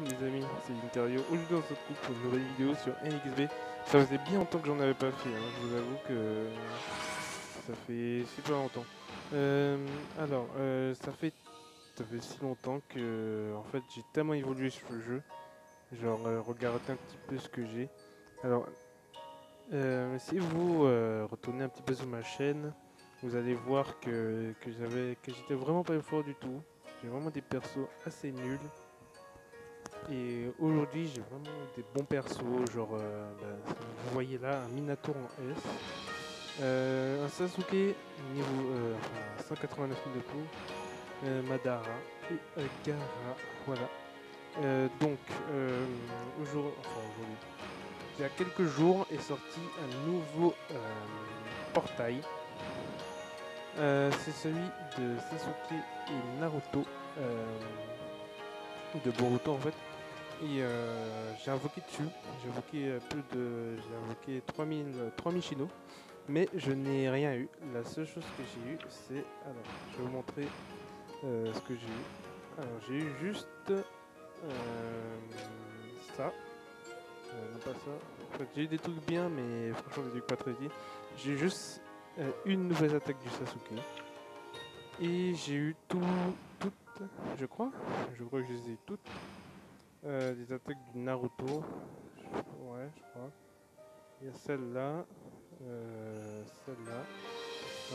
les amis, c'est Incario. Aujourd'hui on se retrouve pour une nouvelle vidéo sur NXB. Ça faisait bien longtemps que j'en avais pas fait, hein. Je vous avoue que ça fait super longtemps. Ça fait si longtemps que en fait j'ai tellement évolué sur le jeu. Genre regardez un petit peu ce que j'ai. Alors si vous retournez un petit peu sur ma chaîne, vous allez voir que j'étais vraiment pas fort du tout. J'ai vraiment des persos assez nuls. Et aujourd'hui, j'ai vraiment des bons persos, genre, vous voyez là, un Minato en S, un Sasuke niveau 189 000 de peau, Madara et Gaara, voilà. Aujourd'hui, il y a quelques jours est sorti un nouveau portail. C'est celui de Sasuke et Naruto, de Boruto en fait. Et j'ai invoqué dessus, j'ai invoqué 3000 Shino, mais je n'ai rien eu. La seule chose que j'ai eu, c'est, alors je vais vous montrer ce que j'ai eu. Alors j'ai eu juste ça, non pas ça. En fait, j'ai eu des trucs bien, mais franchement des trucs pas très bien. J'ai eu juste une nouvelle attaque du Sasuke, et j'ai eu toutes, je crois que je les ai toutes. Des attaques du Naruto, ouais, je crois. Il y a celle-là, non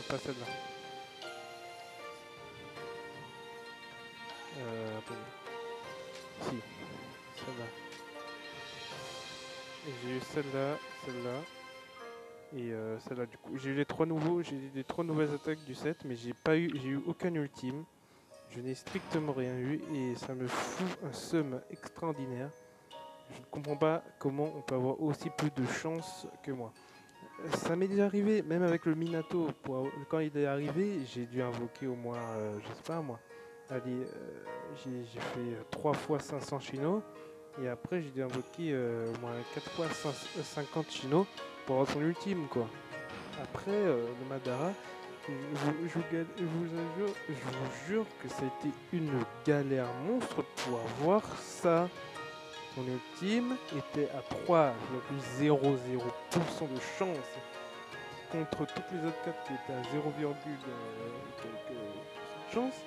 pas celle-là. Attendez. Si, celle-là. Et j'ai eu celle-là, et celle-là du coup. J'ai eu les trois nouvelles attaques du set, mais j'ai eu aucun ultime. Je n'ai strictement rien eu et ça me fout un seum extraordinaire. Je ne comprends pas comment on peut avoir aussi peu de chance que moi. Ça m'est déjà arrivé, même avec le Minato, quand il est arrivé, j'ai dû invoquer au moins, je sais pas moi, allez, j'ai fait 3 fois 500 Shino, et après j'ai dû invoquer au moins 4 fois 50 Shino pour avoir son ultime quoi. Après, le Madara, je vous jure que ça a été une galère monstre pour avoir ça. Son ultime était à 3,00% de chance contre toutes les autres cartes qui étaient à 0, quelques chance.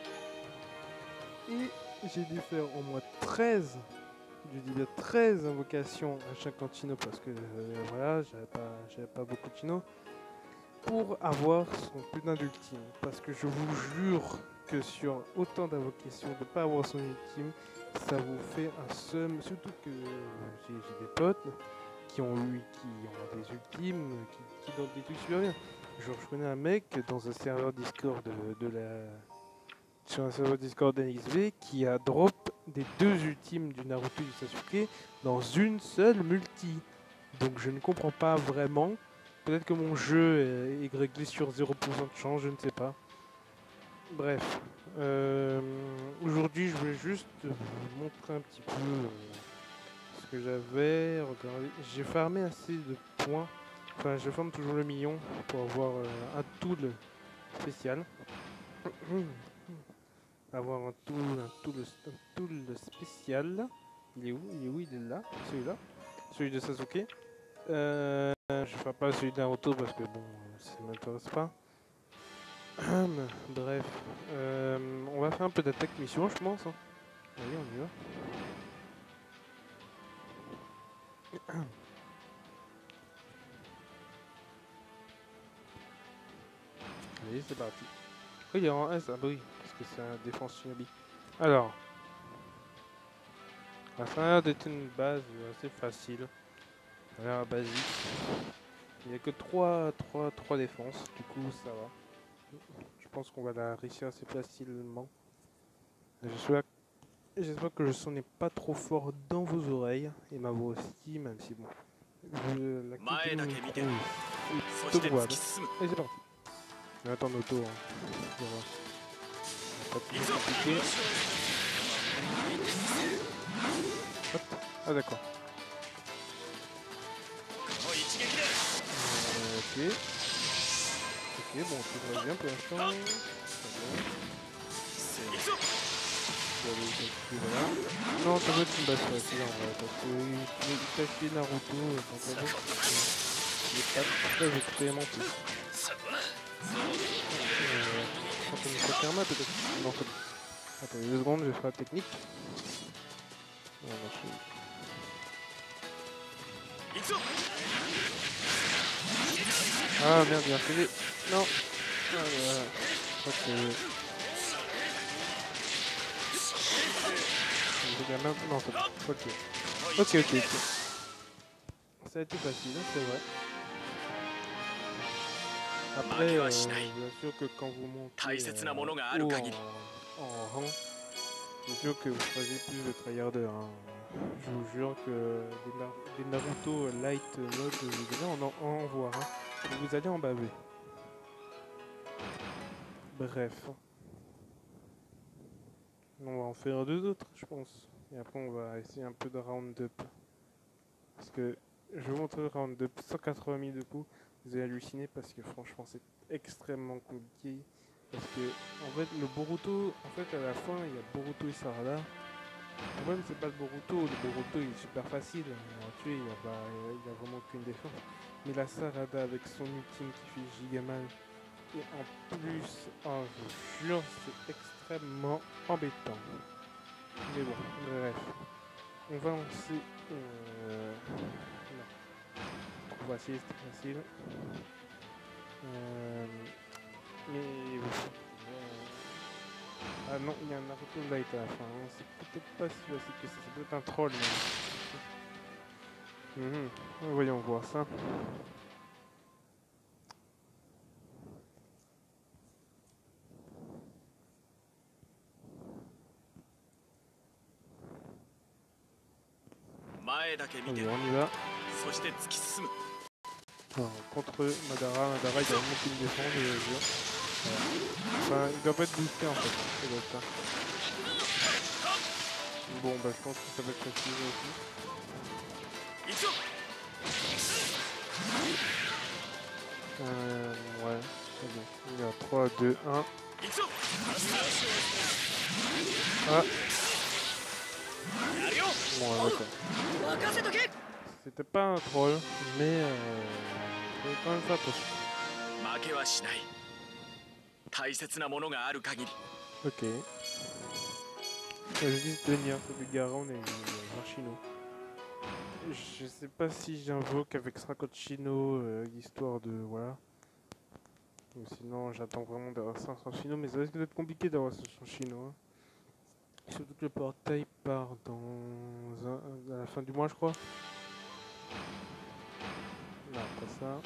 Et j'ai dû faire au moins 13 invocations à chaque Chino parce que voilà, j'avais pas beaucoup de Chino pour avoir son putain d'ultime. Parce que je vous jure que sur autant d'invocations, de ne pas avoir son ultime, ça vous fait un seum. Surtout que j'ai des potes qui ont des ultimes, qui donnent des trucs super bien. Genre, je connais un mec dans un serveur Discord sur un serveur Discord NXV qui a drop des 2 ultimes du Naruto et du Sasuke dans une seule multi. Donc je ne comprends pas vraiment. Peut-être que mon jeu est réglé sur 0% de chance, je ne sais pas. Bref, aujourd'hui je vais juste vous montrer un petit peu ce que j'avais. Regardez, j'ai farmé assez de points. Enfin, je farme toujours le million pour avoir un tool spécial. Avoir un tool spécial. Il est où? Il est là. Celui-là. Celui de Sasuke. Je ferai pas celui de Naruto parce que bon, ça ne m'intéresse pas. Bref, on va faire un peu d'attaque mission, je pense. Hein. Allez, on y va. Allez, c'est parti. Oh, il est en S, ah bah oui, parce que c'est un défense shinobi. Alors, ça a l'air d'être une base assez facile. Ça a l'air basique. Il n'y a que 3 défenses, du coup ça va. Je pense qu'on va la réussir assez facilement. J'espère que le son n'est pas trop fort dans vos oreilles, et ma voix aussi, même si bon. La qualité du micro est peu probable. Et c'est parti. Je vais attendre le tour. Hein. Pas plus compliqué. Hop. Ah d'accord. Ok. Ok, bon, tout va bien pour l'instant. aller Itachi, voilà. Non, ça va être une base facile en vrai, parce que Itachi et Naruto, quand ça va, il n'est pas très expérimenté. Quand on me Karma, peut-être. Non, c'est bon. Attendez 2 secondes, je vais faire la technique. Voilà, ah merde, il a fait. Non. Ah, voilà. Je crois que... j'ai la main... Non, c'est bon. Ok. Ok. Ça a été facile, hein, c'est vrai. Après, bien sûr que quand vous montez haut en rang, c'est sûr que vous choisissez plus de tryharder. Hein. Je vous jure que des Naruto light mode, vous allez en voir. Hein. Et vous allez en baver. Bref. On va en faire 2 autres, je pense. Et après, on va essayer un peu de round-up. Parce que je vais vous montrer le round-up 180 000 de coups. Vous allez halluciner parce que franchement, c'est extrêmement compliqué. Parce que, en fait, le Boruto, en fait, à la fin, il y a Boruto et Sarada. Le problème, c'est pas le Boruto. Le Boruto, il est super facile. On va tuer, il a vraiment aucune défense. Mais la Sarada, avec son ultime qui fait giga mal. Et en plus, oh, je vous jure, c'est extrêmement embêtant. Mais bon, bref. On va lancer... non. Trop facile, c'est trop facile. Mais bon. Ah non, il y a un Naruto Light à la fin. Hein. C'est peut-être pas si facile que ça. Ça peut être un troll. Mais... voyons voir ça. Allez, on y va. Alors, contre Madara, il a vraiment une défense, je jure. Enfin, il doit pas être boosté en fait. Ça doit être ça. Bon, bah je pense que ça va être facile aussi. Ouais, c'est bon. Il y a 3, 2, 1. Ah. Bon, d'accord. C'était pas un troll, mais faut quand même faire attention. Ok. Je dis tenir, c'est du Garon et Marchino. Je sais pas si j'invoque avec 50 Chino, histoire de... Voilà. Ou sinon j'attends vraiment d'avoir 500 Chino, mais ça risque d'être compliqué d'avoir 500 Chino. Hein. Surtout que le portail part à la fin du mois, je crois. Non, pas ça.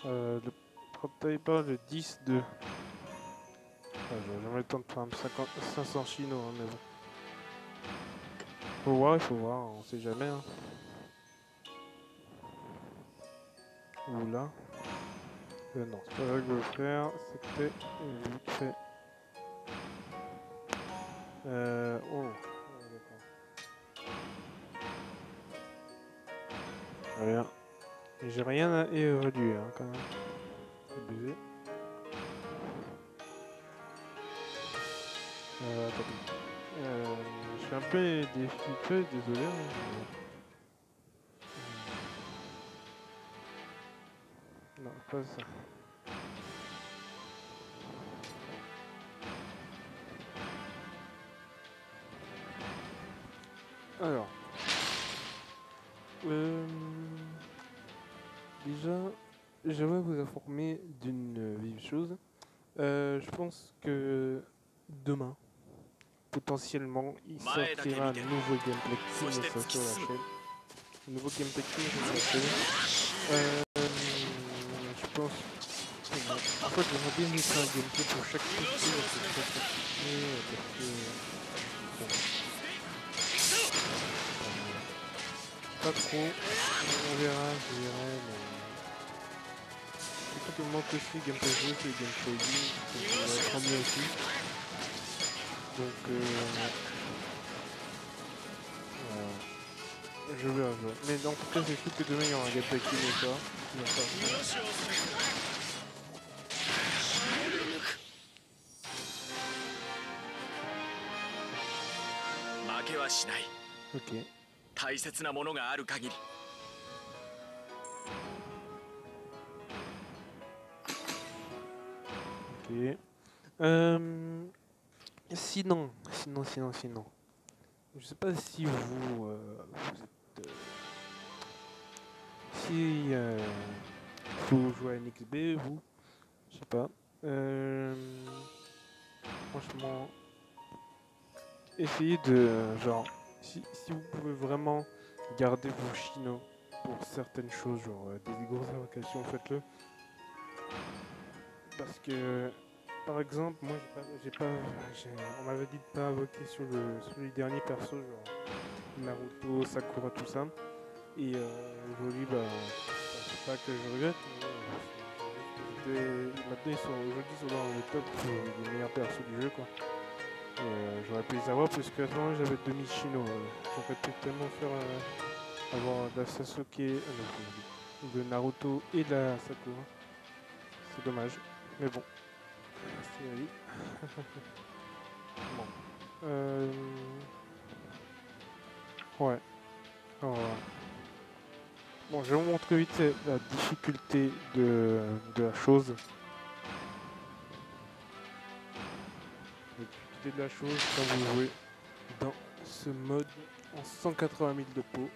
Le portail part le 10-2. J'aurais jamais le temps de prendre 500 Chino, hein, mais bon. Il faut voir, on sait jamais. Hein. Oula. Non, c'est pas ça que je veux faire, c'était vite fait. Oh, d'accord. Rien. J'ai rien à évaluer, hein, quand même. Abusé. Attends. Je suis un peu défait, désolé. Hein, non, pas ça. Alors. Déjà, j'aimerais vous informer d'une vive chose. Je pense que demain, potentiellement, il sortira un nouveau gameplay King sur la chaîne. Un nouveau gameplay King sur la chaîne. Je pense... En fait, j'aimerais bien mettre un gameplay pour chaque petit parce que pas trop, on verra, je verrai, mais... Surtout que moi aussi, gameplay jeu, c'est gameplay vie, donc ça va être mieux aussi. Donc, je verrai. Mais en tout cas, c'est sûr que demain, il y aura un gameplay qui n'est pas. Ok. Ok. Sinon. Je sais pas si vous êtes, si vous jouez à NXB, vous, je sais pas. Franchement, essayez de, genre, si vous pouvez vraiment garder vos chinos pour certaines choses, genre des grosses invocations, faites-le. Parce que, par exemple, moi, on m'avait dit de pas invoquer sur les derniers persos, genre Naruto, Sakura, tout ça. Et aujourd'hui, c'est pas que je regrette, mais maintenant aujourd'hui ils sont dans le top des meilleurs persos du jeu, quoi. J'aurais pu les avoir parce que avant j'avais demi-chino. J'aurais pu tellement faire avoir de la Sasuke, de Naruto et de la Sakura. C'est dommage, mais bon, c'est la vie. Bon. Ouais. Alors, bon, je vais vous montrer vite la difficulté de la chose. La difficulté de la chose quand vous jouez dans ce mode en 180 000 de peau.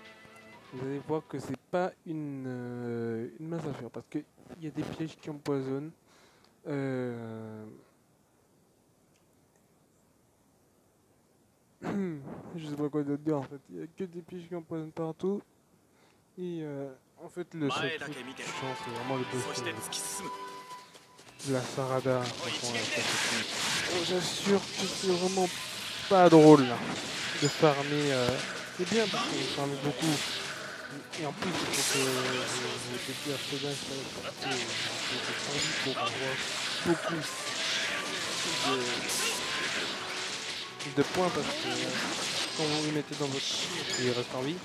Vous allez voir que c'est pas une mince affaire parce qu'il y a des pièges qui empoisonnent. Je sais pas quoi d'autre dire en fait. Il y a que des pièges qui empoisonnent partout. Et en fait, le seul truc qui change, c'est vraiment le boss de la Sarada. J'assure que c'est vraiment pas drôle là, de farmer. C'est bien parce que vous farmez beaucoup. Et en plus, il faut que vous dédiez à ce gars, pour avoir beaucoup de points parce que quand vous les mettez dans votre team, il reste en vie.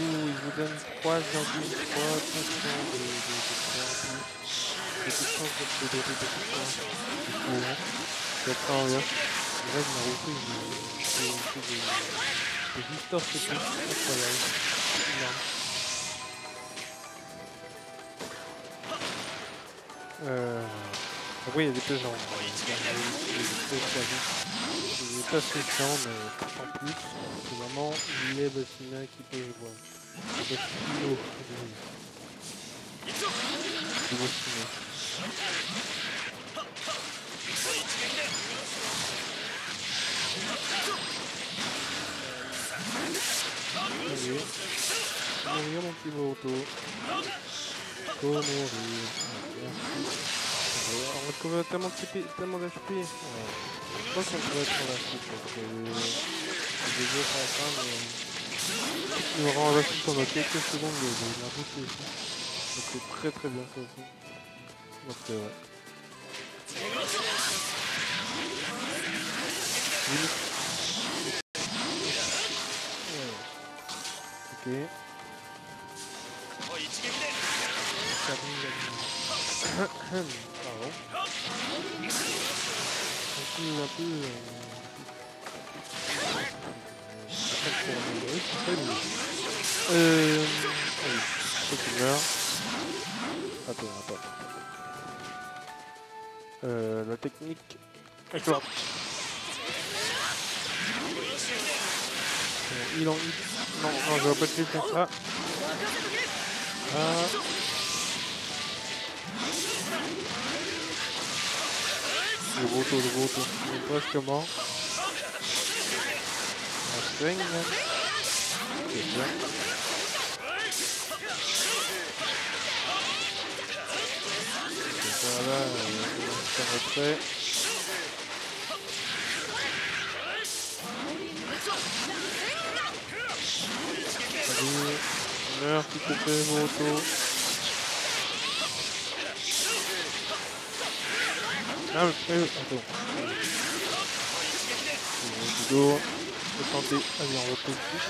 Il vous donne 3,3% de puissance de puissance. C'est très bien. Le reste, Naruto, il fait des histoires techniques incroyables. Après, il y a des pièges en c'est pas spécial, mais en plus, c'est vraiment les bâtiments qui peuvent voir. Les bâtiments Allez, mon petit Boruto. On retrouve tellement d'HP. Je pense qu'on pourrait être sur la suite parce que les jeux sont en train de nous rendre la suite pendant quelques secondes de la boucle ici. Donc c'est très bien ça aussi. Donc ouais. Ok. Pardon. Un peu Attends. La technique. D'accord. Il en... Non, j'aurais pas pu faire ça. Le gros taux. Il passe comment? Un swing, même. C'est bien. Voilà, ça retrait. Allez, meurs s'il te plaît, Boruto. Ah, attends. Judo, je vais tenter. Allez, on repose vite.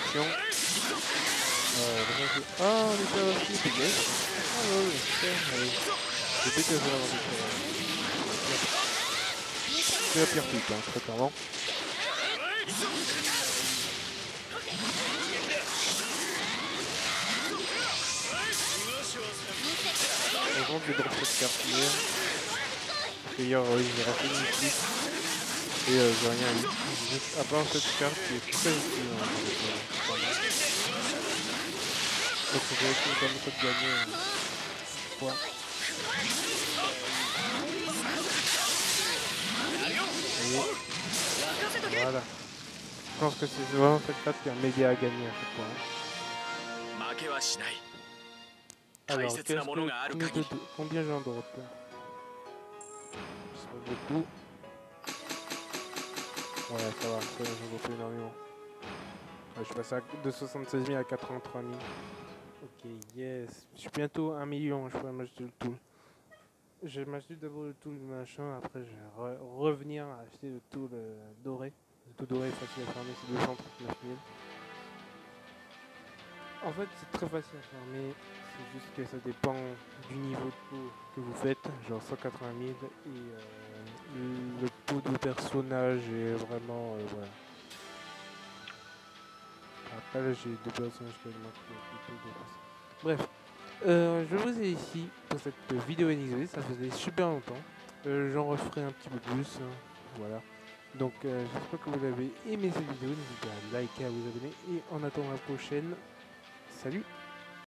attention. Ah, on est pas aussi, yes. Ah ouais, super, allez. Je déteste vraiment c'est la pire pique, hein, très clairement. Heureusement que j'ai droppé cette carte hier. D'ailleurs, oui, j'ai raté une pique. Et j'ai rien eu. Juste à part cette carte qui est très utile. Donc ça doit être une bonne méthode de gagner. Point. Et voilà. Je pense que c'est vraiment cette carte qui a m'aidé à gagner à chaque fois. Alors, combien j'en drop là? C'est pas beaucoup. Ouais, ça va, j'en drop énormément. Ouais, je suis passé de 76 000 à 83 000. Ok, yes. Je suis bientôt 1 million, je pourrais m'acheter le tool. Je vais m'acheter d'abord le tool machin, après je vais revenir à acheter le tool doré. Le tool doré est facile à farmer, c'est 239 000. En fait, c'est très facile à farmer, c'est juste que ça dépend du niveau de pot que vous faites, genre 180 000, et le pot de personnage est vraiment... voilà. Après, là, j'ai deux personnages qui augmentent le pot de personnage. Bref. Je vous ai ici pour cette vidéo énigmée, ça faisait super longtemps. J'en referai un petit peu plus, hein, voilà. Donc j'espère que vous avez aimé cette vidéo, n'hésitez pas à liker, à vous abonner et en attendant la prochaine, salut!